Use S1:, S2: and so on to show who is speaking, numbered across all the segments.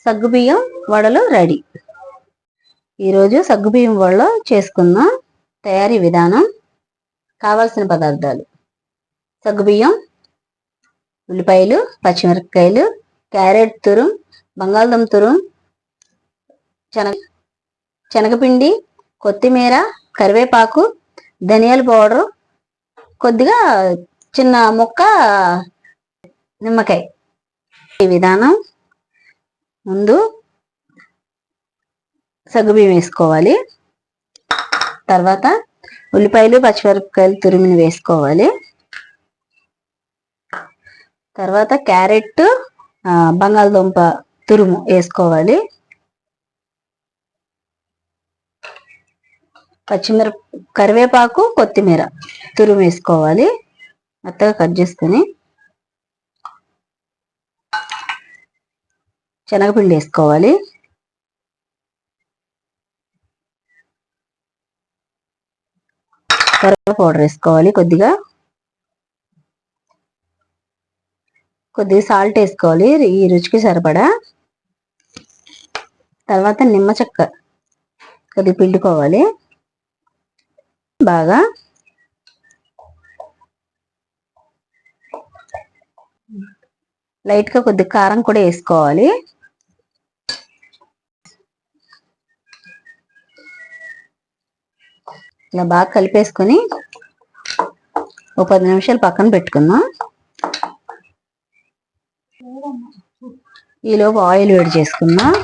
S1: సగ్గుబియ్యం వడలు రెడీ. ఈరోజు సగ్గుబియ్యం వడలు చేసుకుందాం. తయారీ విధానం. కావాల్సిన పదార్థాలు: సగ్గుబియ్యం, ఉల్లిపాయలు, పచ్చిమిరపకాయలు, క్యారెట్ తురుం, బంగాళదుంప తురుం, శనగపిండి, కొత్తిమీర, కరివేపాకు, ధనియాల పౌడరు, కొద్దిగా చిన్న ముక్క నిమ్మకాయ. ఈ విధానం: ముందు సగ్గుబియ్యం వేసుకోవాలి. తర్వాత ఉల్లిపాయలు, పచ్చిమిరపకాయలు తురిమిని వేసుకోవాలి. తర్వాత క్యారెట్, బంగాళదుంప తురుము వేసుకోవాలి. కరివేపాకు, కొత్తిమీర తురుము వేసుకోవాలి. మెత్తగా కట్ చేసుకుని శనగపిండి వేసుకోవాలి. కరివేపాకు పౌడర్ వేసుకోవాలి. కొద్దిగా సాల్ట్ వేసుకోవాలి ఈ రుచికి సరిపడా. తర్వాత నిమ్మ చెక్క కొద్దిగా పిండుకోవాలి బాగా. లైట్గా కొద్దిగా కారం కూడా వేసుకోవాలి. ఇలా బాగా కలిపేసుకొని ఒక 10 నిమిషాలు పక్కన పెట్టుకుందాం. ఈలోపు ఆయిల్ వేడి చేసుకుందాం.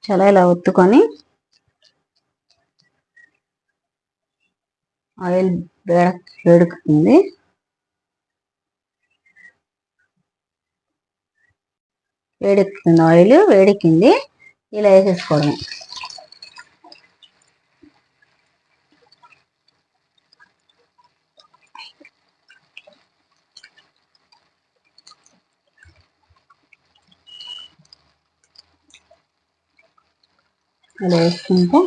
S1: చాలా ఇలా ఒత్తుకొని ఆయిల్ వేడుకుతుంది. ఆయిల్ వేడెక్కింది. ఇలా వేసేసుకోవడం. ఇలా వేసుకుంటే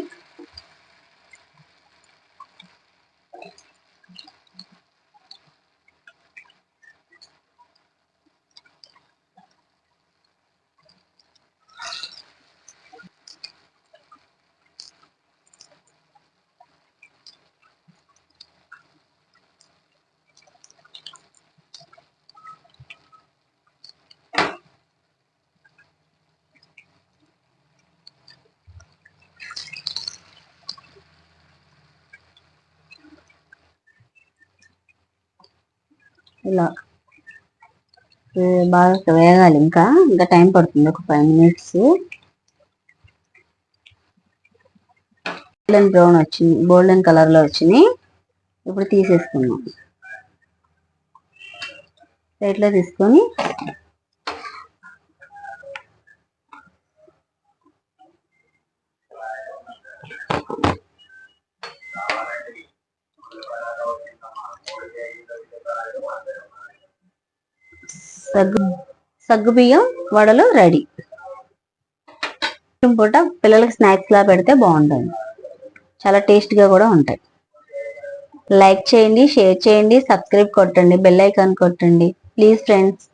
S1: ఇలా బాగా వేగాలి. ఇంకా టైం పడుతుంది, ఒక 5 మినిట్స్. గోల్డెన్ బ్రౌన్ వచ్చింది, గోల్డెన్ కలర్ లో వచ్చినాయి. ఇప్పుడు తీసేసుకున్నాం. ప్లేట్లో తీసుకొని సగ్గుబియ్యం వడలు రెడీ. పూట పిల్లలకి స్నాక్స్ లా పెడితే బాగుంటుంది. చాలా టేస్ట్గా కూడా ఉంటాయి. లైక్ చేయండి, షేర్ చేయండి, సబ్స్క్రైబ్ కొట్టండి, బెల్ ఐకాన్ కొట్టండి ప్లీజ్ ఫ్రెండ్స్.